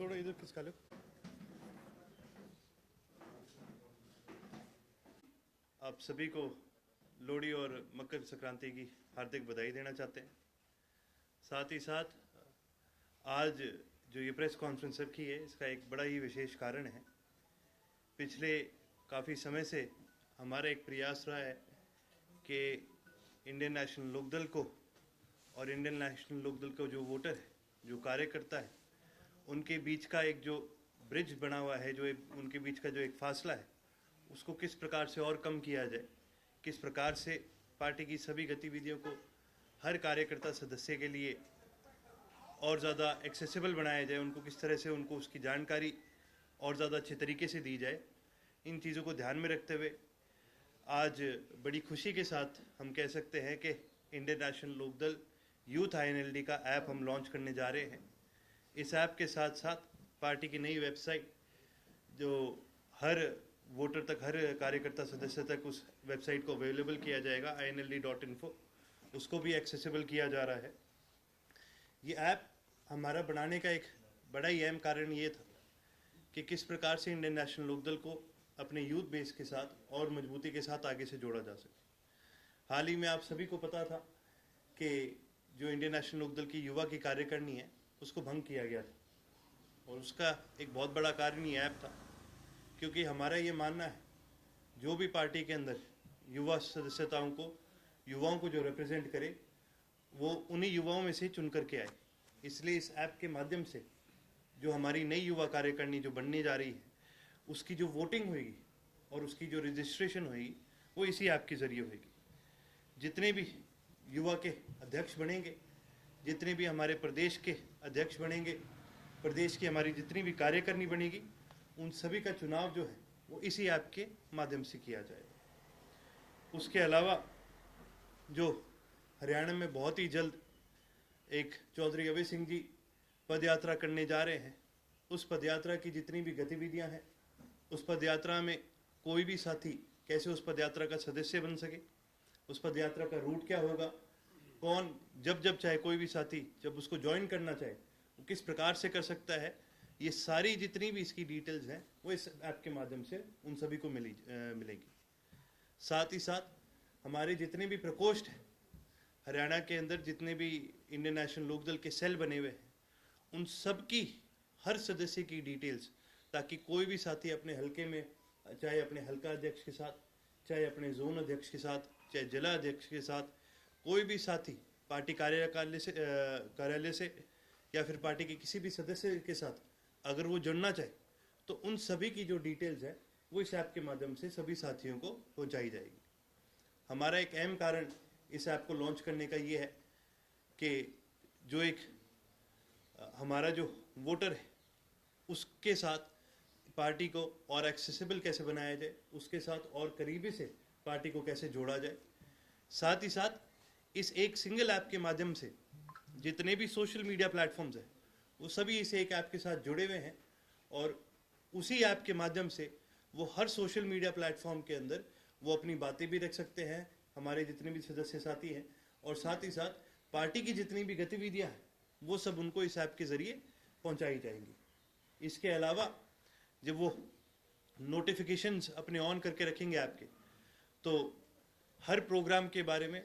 थोड़ा इधर खिसका लो। आप सभी को लोहड़ी और मकर संक्रांति की हार्दिक बधाई देना चाहते हैं। साथ ही साथ आज जो ये प्रेस कॉन्फ्रेंस रखी है, इसका एक बड़ा ही विशेष कारण है। पिछले काफ़ी समय से हमारा एक प्रयास रहा है कि इंडियन नेशनल लोकदल को और इंडियन नेशनल लोकदल का जो वोटर है, जो कार्यकर्ता है, उनके बीच का एक जो ब्रिज बना हुआ है, जो उनके बीच का जो एक फासला है, उसको किस प्रकार से और कम किया जाए, किस प्रकार से पार्टी की सभी गतिविधियों को हर कार्यकर्ता सदस्य के लिए और ज़्यादा एक्सेसिबल बनाया जाए, उनको किस तरह से उनको उसकी जानकारी और ज़्यादा अच्छे तरीके से दी जाए। इन चीज़ों को ध्यान में रखते हुए आज बड़ी खुशी के साथ हम कह सकते हैं कि इंडियन नेशनल लोकदल यूथ INLD का ऐप हम लॉन्च करने जा रहे हैं। इस ऐप के साथ साथ पार्टी की नई वेबसाइट, जो हर वोटर तक, हर कार्यकर्ता सदस्य तक उस वेबसाइट को अवेलेबल किया जाएगा, inld.info, उसको भी एक्सेसिबल किया जा रहा है। ये ऐप हमारा बनाने का एक बड़ा ही अहम कारण ये था कि किस प्रकार से इंडियन नेशनल लोकदल को अपने यूथ बेस के साथ और मजबूती के साथ आगे से जोड़ा जा सके। हाल ही में आप सभी को पता था कि जो इंडियन नेशनल लोकदल की युवा की कार्यकारिणी है, उसको भंग किया गया था, और उसका एक बहुत बड़ा कारण ये ऐप था, क्योंकि हमारा ये मानना है जो भी पार्टी के अंदर युवा सदस्यताओं को, युवाओं को जो रिप्रेजेंट करे, वो उन्हीं युवाओं में से चुन करके आए। इसलिए इस ऐप के माध्यम से जो हमारी नई युवा कार्यकारिणी जो बनने जा रही है, उसकी जो वोटिंग होगी और उसकी जो रजिस्ट्रेशन होगी, वो इसी ऐप के ज़रिए होगी। जितने भी युवा के अध्यक्ष बनेंगे, जितने भी हमारे प्रदेश के अध्यक्ष बनेंगे, प्रदेश की हमारी जितनी भी कार्यकारिणी बनेगी, उन सभी का चुनाव जो है वो इसी ऐप के माध्यम से किया जाएगा। उसके अलावा जो हरियाणा में बहुत ही जल्द एक चौधरी अभय सिंह जी पद यात्रा करने जा रहे हैं, उस पद यात्रा की जितनी भी गतिविधियां हैं, उस पद यात्रा में कोई भी साथी कैसे उस पद यात्रा का सदस्य बन सके, उस पद यात्रा का रूट क्या होगा, कौन जब चाहे कोई भी साथी जब उसको ज्वाइन करना चाहे वो किस प्रकार से कर सकता है, ये सारी जितनी भी इसकी डिटेल्स हैं वो इस ऐप के माध्यम से उन सभी को मिलेगी। साथ ही साथ हमारे जितने भी प्रकोष्ठ हैं हरियाणा के अंदर, जितने भी इंडियन नेशनल लोकदल के सेल बने हुए हैं, उन सब की हर सदस्य की डिटेल्स, ताकि कोई भी साथी अपने हलके में, चाहे अपने हलका अध्यक्ष के साथ, चाहे अपने जोन अध्यक्ष के साथ, चाहे जिला अध्यक्ष के साथ, कोई भी साथी पार्टी कार्यालय से या फिर पार्टी के किसी भी सदस्य के साथ अगर वो जुड़ना चाहे, तो उन सभी की जो डिटेल्स है वो इस ऐप के माध्यम से सभी साथियों को पहुंचाई जाएगी। हमारा एक अहम कारण इस ऐप को लॉन्च करने का ये है कि जो एक हमारा जो वोटर है उसके साथ पार्टी को और एक्सेसिबल कैसे बनाया जाए, उसके साथ और करीबी से पार्टी को कैसे जोड़ा जाए। साथ ही साथ इस एक सिंगल ऐप के माध्यम से जितने भी सोशल मीडिया प्लेटफॉर्म्स हैं वो सभी इस एक ऐप के साथ जुड़े हुए हैं, और उसी ऐप के माध्यम से वो हर सोशल मीडिया प्लेटफॉर्म के अंदर वो अपनी बातें भी रख सकते हैं, हमारे जितने भी सदस्य साथी हैं, और साथ ही साथ पार्टी की जितनी भी गतिविधियां हैं वो सब उनको इस ऐप के ज़रिए पहुंचाई जाएंगी। इसके अलावा जब वो नोटिफिकेशंस अपने ऑन करके रखेंगे ऐप के, तो हर प्रोग्राम के बारे में,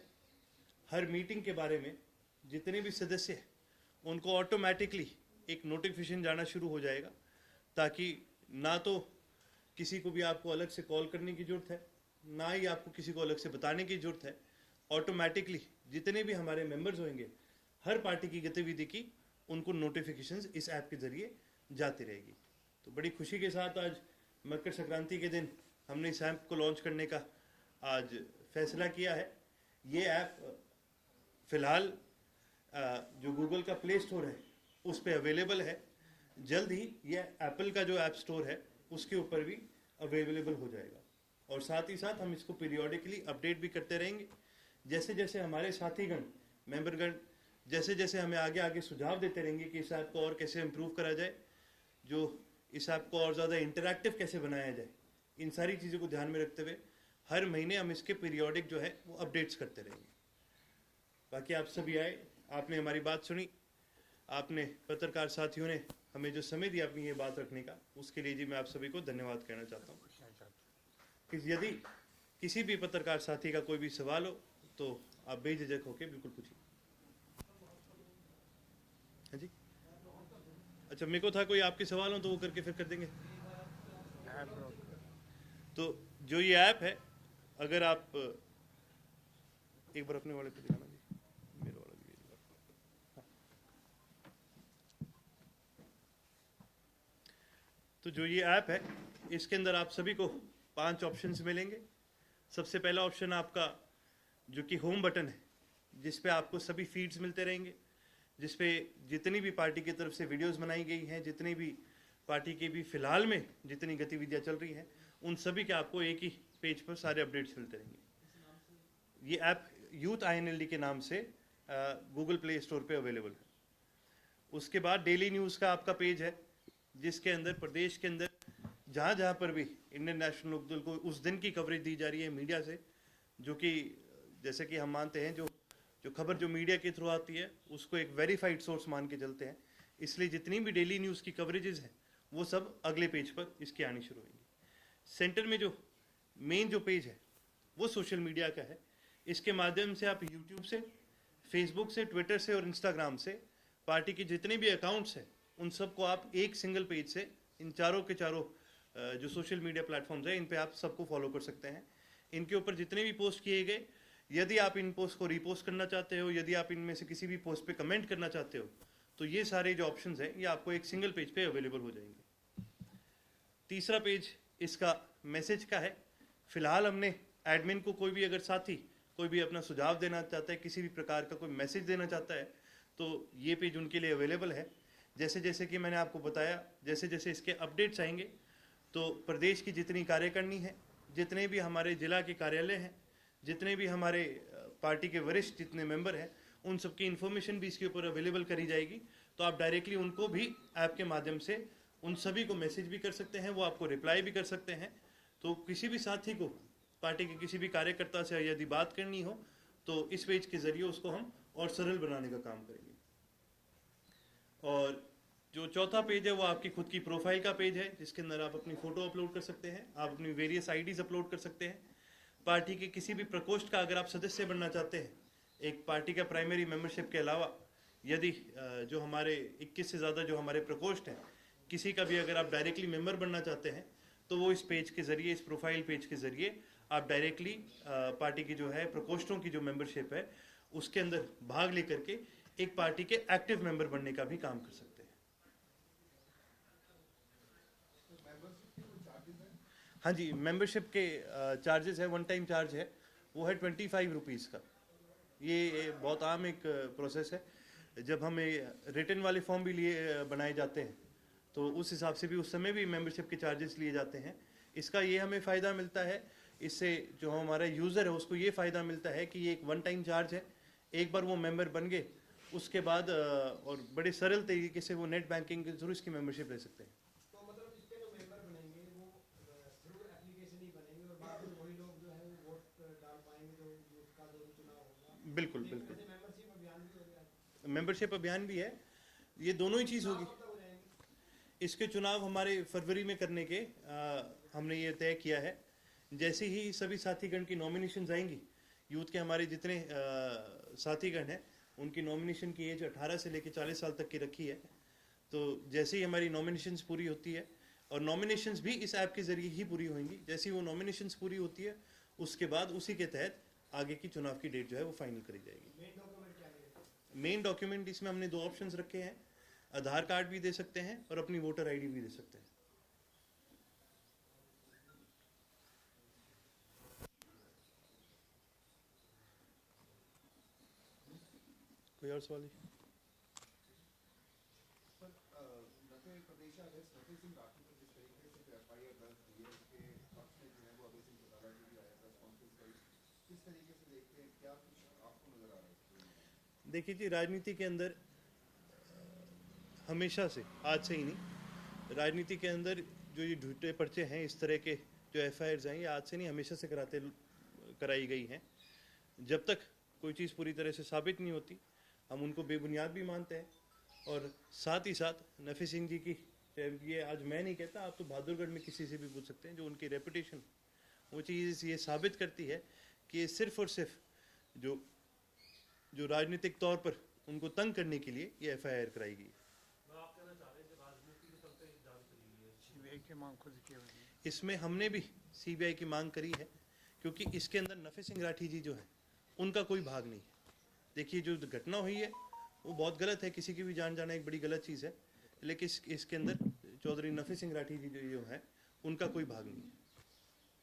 हर मीटिंग के बारे में जितने भी सदस्य हैं उनको ऑटोमेटिकली एक नोटिफिकेशन जाना शुरू हो जाएगा, ताकि ना तो किसी को भी आपको अलग से कॉल करने की ज़रूरत है, ना ही आपको किसी को अलग से बताने की ज़रूरत है। ऑटोमेटिकली जितने भी हमारे मेंबर्स होंगे, हर पार्टी की गतिविधि की उनको नोटिफिकेशंस इस ऐप के ज़रिए जाती रहेगी। तो बड़ी खुशी के साथ आज मकर संक्रांति के दिन हमने इस ऐप को लॉन्च करने का आज फैसला किया है। ये ऐप फ़िलहाल जो गूगल का प्ले स्टोर है उस पर अवेलेबल है, जल्द ही ये एप्पल का जो ऐप स्टोर है उसके ऊपर भी अवेलेबल हो जाएगा, और साथ ही साथ हम इसको पीरियोडिकली अपडेट भी करते रहेंगे। जैसे जैसे हमारे साथीगण, मेंबरगण जैसे जैसे हमें आगे सुझाव देते रहेंगे कि इस ऐप को और कैसे इम्प्रूव करा जाए, जो इस ऐप को और ज़्यादा इंटरैक्टिव कैसे बनाया जाए, इन सारी चीज़ों को ध्यान में रखते हुए हर महीने हम इसके पीरियोडिक जो है वो अपडेट्स करते रहेंगे। बाकी आप सभी आए, आपने हमारी बात सुनी, आपने पत्रकार साथियों ने हमें जो समय दिया अपनी ये बात रखने का, उसके लिए जी मैं आप सभी को धन्यवाद कहना चाहता हूँ। कि यदि किसी भी पत्रकार साथी का कोई भी सवाल हो तो आप बेझिझक होकर बिल्कुल पूछिए। हाँ जी, अच्छा, मेरे को था कोई आपके सवाल हो तो वो करके फिर कर देंगे। तो जो ये ऐप है, अगर आप एक बार अपने वाले पे दिखाना जी, मेरे वाला भी हाँ। तो जो ये ऐप है, इसके अंदर आप सभी को 5 ऑप्शंस मिलेंगे। सबसे पहला ऑप्शन आपका जो कि होम बटन है, जिस पे आपको सभी फीड्स मिलते रहेंगे, जिस पे जितनी भी पार्टी की तरफ से वीडियोस बनाई गई हैं, जितनी भी पार्टी की भी फिलहाल में जितनी गतिविधियां चल रही हैं, उन सभी के आपको एक ही पेज पर सारे अपडेट्स मिलते रहेंगे। ये ऐप यूथ INLD के नाम से गूगल प्ले स्टोर पे अवेलेबल है। उसके बाद डेली न्यूज़ का आपका पेज है, जिसके अंदर प्रदेश के अंदर जहाँ जहाँ पर भी इंडियन नेशनल लोकदल को उस दिन की कवरेज दी जा रही है मीडिया से, जो कि जैसे कि हम मानते हैं जो खबर जो मीडिया के थ्रू आती है उसको एक वेरीफाइड सोर्स मान के चलते हैं, इसलिए जितनी भी डेली न्यूज़ की कवरेजेस हैं वो सब अगले पेज पर इसकी आनी शुरू होंगी। सेंटर में जो मेन जो पेज है वो सोशल मीडिया का है। इसके माध्यम से आप यूट्यूब से, फेसबुक से, ट्विटर से और इंस्टाग्राम से पार्टी के जितने भी अकाउंट्स हैं उन सबको आप एक सिंगल पेज से, इन चारों के चारों जो सोशल मीडिया प्लेटफॉर्म्स हैं इन पे आप सबको फॉलो कर सकते हैं। इनके ऊपर जितने भी पोस्ट किए गए, यदि आप इन पोस्ट को रीपोस्ट करना चाहते हो, यदि आप इनमें से किसी भी पोस्ट पे कमेंट करना चाहते हो, तो ये सारे जो ऑप्शंस हैं ये आपको एक सिंगल पेज पे अवेलेबल हो जाएंगे। तीसरा पेज इसका मैसेज का है। फिलहाल हमने एडमिन को कोई भी अगर साथी कोई भी अपना सुझाव देना चाहता है, किसी भी प्रकार का कोई मैसेज देना चाहता है, तो ये पेज उनके लिए अवेलेबल है। जैसे जैसे कि मैंने आपको बताया, जैसे जैसे इसके अपडेट्स आएंगे तो प्रदेश की जितनी कार्यकारिणी है, जितने भी हमारे जिला के कार्यालय हैं, जितने भी हमारे पार्टी के वरिष्ठ जितने मेंबर हैं, उन सबकी इन्फॉर्मेशन भी इसके ऊपर अवेलेबल करी जाएगी। तो आप डायरेक्टली उनको भी ऐप के माध्यम से उन सभी को मैसेज भी कर सकते हैं, वो आपको रिप्लाई भी कर सकते हैं। तो किसी भी साथी को पार्टी के किसी भी कार्यकर्ता से यदि बात करनी हो तो इस पेज के जरिए उसको हम और सरल बनाने का काम करेंगे। और जो चौथा पेज है वो आपकी खुद की प्रोफाइल का पेज है, जिसके अंदर आप अपनी फ़ोटो अपलोड कर सकते हैं, आप अपनी वेरियस आईडीज़ अपलोड कर सकते हैं। पार्टी के किसी भी प्रकोष्ठ का अगर आप सदस्य बनना चाहते हैं, एक पार्टी का प्राइमरी मेंबरशिप के अलावा यदि जो हमारे 21 से ज़्यादा जो हमारे प्रकोष्ठ हैं, किसी का भी अगर आप डायरेक्टली मेंबर बनना चाहते हैं तो वो इस पेज के ज़रिए, इस प्रोफाइल पेज के ज़रिए आप डायरेक्टली पार्टी की जो है प्रकोष्ठों की जो मेंबरशिप है उसके अंदर भाग लेकर के एक पार्टी के एक्टिव मेंबर बनने का भी काम कर सकते हैं। हाँ जी, मेंबरशिप के चार्जेस है, वन टाइम चार्ज है, वो है 25 रुपीज़ का। ये बहुत आम एक प्रोसेस है। जब हमें रिटन वाले फॉर्म भी लिए बनाए जाते हैं तो उस हिसाब से भी उस समय भी मेंबरशिप के चार्जेस लिए जाते हैं। इसका ये हमें फ़ायदा मिलता है, इससे जो हमारा यूज़र है उसको ये फ़ायदा मिलता है कि ये एक वन टाइम चार्ज है। एक बार वो मेंबर बन गए उसके बाद और बड़े सरल तरीके से वो नेट बैंकिंग के थ्रू इसकी मेंबरशिप ले सकते हैं। तो मतलब इस पे जो मेंबर बनेंगे वो थ्रू एप्लीकेशन ही बनेंगे और बाद में वही लोग जो है वो वोट डाल पाएंगे जो उसका जो भी चुनाव होगा। बिल्कुल बिल्कुल, मेंबरशिप अभियान भी हो गया, मेंबरशिप अभियान भी है, ये दोनों ही चीज़ होगी। इसके चुनाव हमारे फरवरी में करने के हमने ये तय किया है। जैसे ही सभी साथीगण की नॉमिनेशन आएंगी, यूथ के हमारे जितने साथीगण हैं उनकी नॉमिनेशन की एज 18 से लेकर 40 साल तक की रखी है। तो जैसे ही हमारी नॉमिनेशंस पूरी होती है, और नॉमिनेशंस भी इस ऐप के ज़रिए ही पूरी होंगी, जैसे ही वो नॉमिनेशंस पूरी होती है उसके बाद उसी के तहत आगे की चुनाव की डेट जो है वो फाइनल करी जाएगी। मेन डॉक्यूमेंट इसमें हमने 2 ऑप्शंस रखे हैं, आधार कार्ड भी दे सकते हैं और अपनी वोटर आईडी भी दे सकते हैं। कोई और सवाल? देखिए जी, राजनीति के अंदर हमेशा से, आज से ही नहीं, राजनीति के अंदर जो ये झूठे पर्चे हैं, इस तरह के जो FIRs हैं, ये आज से नहीं हमेशा से कराई गई हैं। जब तक कोई चीज़ पूरी तरह से साबित नहीं होती हम उनको बेबुनियाद भी मानते हैं और साथ ही साथ नफ़ी सिंह जी की, ये आज मैं नहीं कहता, आप तो बहादुरगढ़ में किसी से भी पूछ सकते हैं, जो उनकी रेपुटेशन, वो चीज़ ये साबित करती है कि ये सिर्फ और सिर्फ जो राजनीतिक तौर पर उनको तंग करने के लिए ये FIR कराई गई। सीबीआई की मांग खुद की हुई है। इसमें हमने भी CBI की मांग करी है, क्योंकि इसके अंदर नफ़ी सिंह राठी जी जो है उनका कोई भाग नहीं है। देखिए जो घटना हुई है वो बहुत गलत है, किसी की भी जान जाना एक बड़ी गलत चीज़ है, लेकिन इसके अंदर चौधरी नफ़ी सिंह राठी जी जो है उनका कोई भाग नहीं है।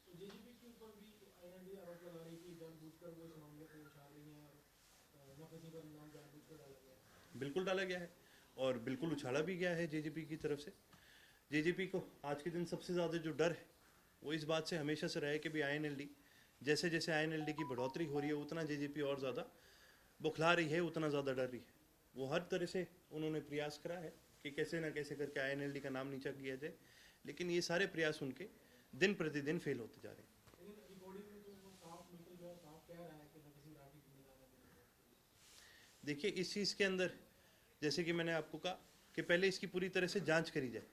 तो जेजीपी के ऊपर भी INLD आरोप लगा रही है कि जानबूझकर वो इस मामले को उछाल रही हैं और नफ़ी सिंह का नाम जानबूझकर डाला गया है। बिल्कुल डाला गया है और बिल्कुल उछाला भी गया है JGP की तरफ से। JGP को आज के दिन सबसे ज़्यादा जो डर है वो इस बात से हमेशा से रहा है कि भी INLD, जैसे जैसे INLD की बढ़ोतरी हो रही है उतना JGP और ज़्यादा बुखला रही है, उतना ज़्यादा डर रही है। वो हर तरह से उन्होंने प्रयास करा है कि कैसे ना कैसे करके INLD का नाम नीचा किया जाए, लेकिन ये सारे प्रयास उनके दिन प्रतिदिन फेल होते जा रहे हैं। लेकिन रिकॉर्डिंग में तो वो साफ निकल गया, साफ कह रहा है कि नफ़ी सिंह राठी की निगरानी में। देखिए इस चीज़ के अंदर, जैसे कि मैंने आपको कहा कि पहले इसकी पूरी तरह से जांच करी जाए।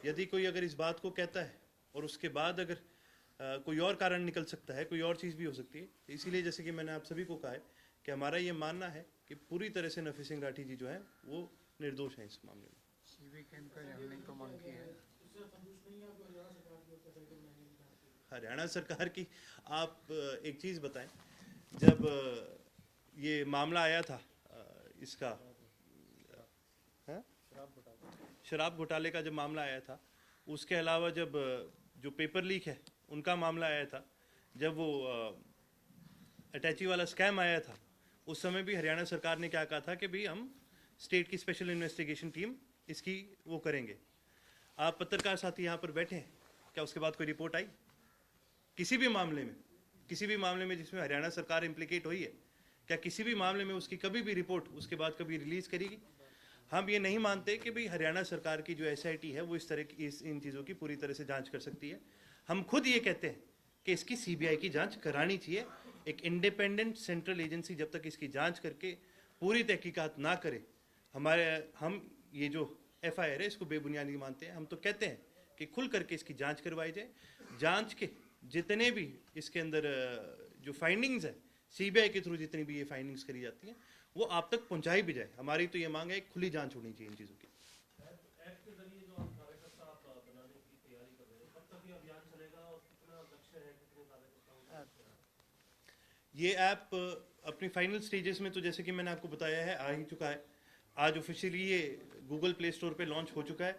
यदि कोई अगर इस बात को कहता है और उसके बाद अगर कोई और कारण निकल सकता है, कोई और चीज़ भी हो सकती है, इसीलिए जैसे कि मैंने आप सभी को कहा है कि हमारा ये मानना है कि पूरी तरह से नफ़ी सिंह राठी जी जो है वो निर्दोष हैं इस मामले में। सीबीआई की इंक्वायरी हमने तो मांग की है। उससे संतुष्ट नहीं है आप हरियाणा सरकार की ओर से बनाएंगे जांच के लिए? हरियाणा सरकार की आप एक चीज़ बताएं, जब ये मामला आया था इसका शराब घोटाले का जब मामला आया था, उसके अलावा जब जो पेपर लीक है उनका मामला आया था, जब वो अटैची वाला स्कैम आया था, उस समय भी हरियाणा सरकार ने क्या कहा था कि भाई हम स्टेट की स्पेशल इन्वेस्टिगेशन टीम इसकी वो करेंगे। आप पत्रकार साथी यहाँ पर बैठे हैं, क्या उसके बाद कोई रिपोर्ट आई किसी भी मामले में जिसमें हरियाणा सरकार इम्प्लिकेट हुई है? क्या किसी भी मामले में उसकी कभी भी रिपोर्ट उसके बाद कभी रिलीज करेगी? हम ये नहीं मानते कि भाई हरियाणा सरकार की जो SIT है वो इस तरह की इन चीज़ों की पूरी तरह से जांच कर सकती है। हम खुद ये कहते हैं कि इसकी CBI की जांच करानी चाहिए। एक इंडिपेंडेंट सेंट्रल एजेंसी जब तक इसकी जांच करके पूरी तहकीकात ना करे, हम ये जो FIR है इसको बेबुनियादी मानते हैं। हम तो कहते हैं कि खुल करके इसकी जांच करवाई जाए। जांच के जितने भी इसके अंदर जो फाइंडिंग्स है, CBI के थ्रू जितनी भी ये फाइंडिंग्स करी जाती हैं वो आप तक पहुंचाई भी जाए। हमारी तो ये मांग है, एक खुली जांच होनी चाहिए इन चीज़ों की। ऐप के जरिए जो आप कार्यकर्ता आप बनाने की तैयारी कर रहे हैं, कब तक ये अभियान चलेगा और कितना लक्ष्य है, कितने कार्यकर्ताओं? ये ऐप अपनी फाइनल स्टेजेस में, तो जैसे कि मैंने आपको बताया है, आ ही चुका है। आज ऑफिशियली ये गूगल प्ले स्टोर पे लॉन्च हो चुका है,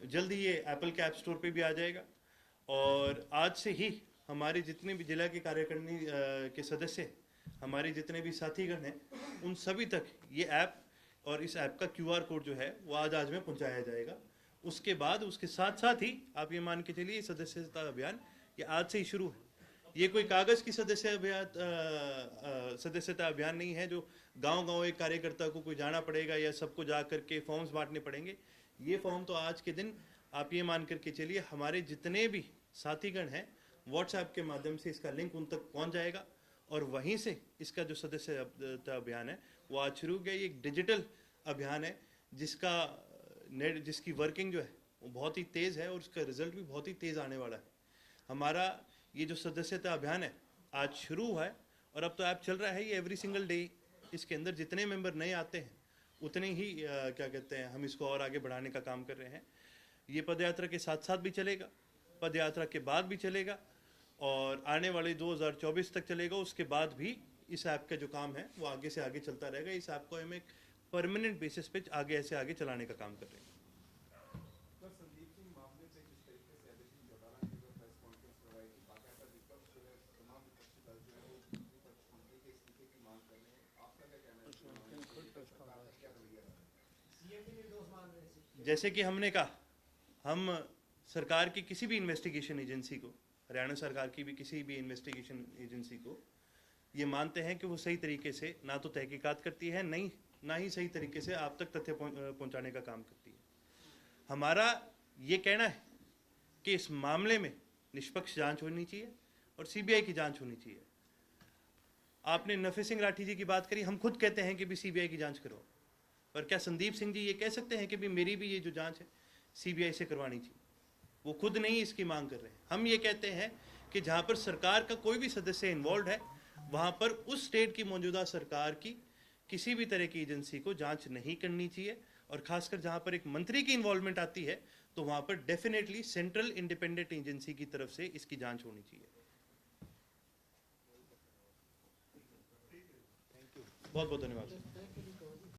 जल्द ही ये एप्पल के ऐप स्टोर पे भी आ जाएगा। और आज से ही हमारे जितने भी जिला के कार्यकारिणी के सदस्य, हमारे जितने भी साथीगण हैं, उन सभी तक ये ऐप और इस ऐप का QR कोड जो है वो आज में पहुंचाया जाएगा। उसके बाद उसके साथ साथ ही आप ये मान के चलिए सदस्यता अभियान ये आज से ही शुरू है। ये कोई कागज़ की सदस्यता अभियान नहीं है जो गांव-गांव एक कार्यकर्ता को कोई जाना पड़ेगा या सबको जा करके फॉर्म्स बांटने पड़ेंगे। ये फॉर्म तो आज के दिन आप ये मान करके चलिए हमारे जितने भी साथीगण हैं WhatsApp के माध्यम से इसका लिंक उन तक पहुंच जाएगा और वहीं से इसका जो सदस्यता अभियान है वो आज शुरू हो गया। ये एक डिजिटल अभियान है जिसकी वर्किंग जो है वो बहुत ही तेज़ है और उसका रिजल्ट भी बहुत ही तेज़ आने वाला है। हमारा ये जो सदस्यता अभियान है आज शुरू हुआ है और अब तो ऐप चल रहा है ये एवरी सिंगल डे। इसके अंदर जितने मेंबर नए आते हैं उतने ही क्या कहते हैं, हम इसको और आगे बढ़ाने का काम कर रहे हैं। ये पदयात्रा के साथ साथ भी चलेगा, पदयात्रा के बाद भी चलेगा और आने वाले 2024 तक चलेगा। उसके बाद भी इस ऐप का जो काम है वो आगे से आगे चलता रहेगा। इस ऐप को हम एक परमानेंट बेसिस पे आगे ऐसे आगे चलाने का काम कर रहे हैं। संदीप सिंह मामले पे जिस तरीके से एडिशन घोटाला की जो प्रेस कॉन्फ्रेंस करवाई थी, बाकायदा विपक्ष जो है तमाम विपक्षी दल जो है वो विपक्ष मंत्री के इस्तीफे की मांग कर रहे हैं। आपका क्या कहना है? क्या रवैया है? CM भी निर्दोष मान रहे हैं। जैसे कि हमने कहा, हम सरकार की किसी भी इन्वेस्टिगेशन एजेंसी को, हरियाणा सरकार की भी किसी भी इन्वेस्टिगेशन एजेंसी को ये मानते हैं कि वो सही तरीके से ना तो तहकीकात करती है, ना ही सही तरीके से आप तक तथ्य पहुंचाने का काम करती है। हमारा ये कहना है कि इस मामले में निष्पक्ष जांच होनी चाहिए और CBI की जांच होनी चाहिए। आपने नफ़ी सिंह राठी जी की बात करी, हम खुद कहते हैं कि भी CBI की जांच करो। पर क्या संदीप सिंह जी ये कह सकते हैं कि भी मेरी भी ये जो जांच है सीबीआई से करवानी चाहिए? वो खुद नहीं इसकी मांग कर रहे हैं। हम ये कहते हैं कि जहाँ पर सरकार का कोई भी सदस्य इन्वॉल्व है वहाँ पर उस स्टेट की मौजूदा सरकार की किसी भी तरह की एजेंसी को जांच नहीं करनी चाहिए, और खासकर जहाँ पर एक मंत्री की इन्वॉल्वमेंट आती है तो वहाँ पर डेफिनेटली सेंट्रल इंडिपेंडेंट एजेंसी की तरफ से इसकी जांच होनी चाहिए। बहुत बहुत धन्यवाद।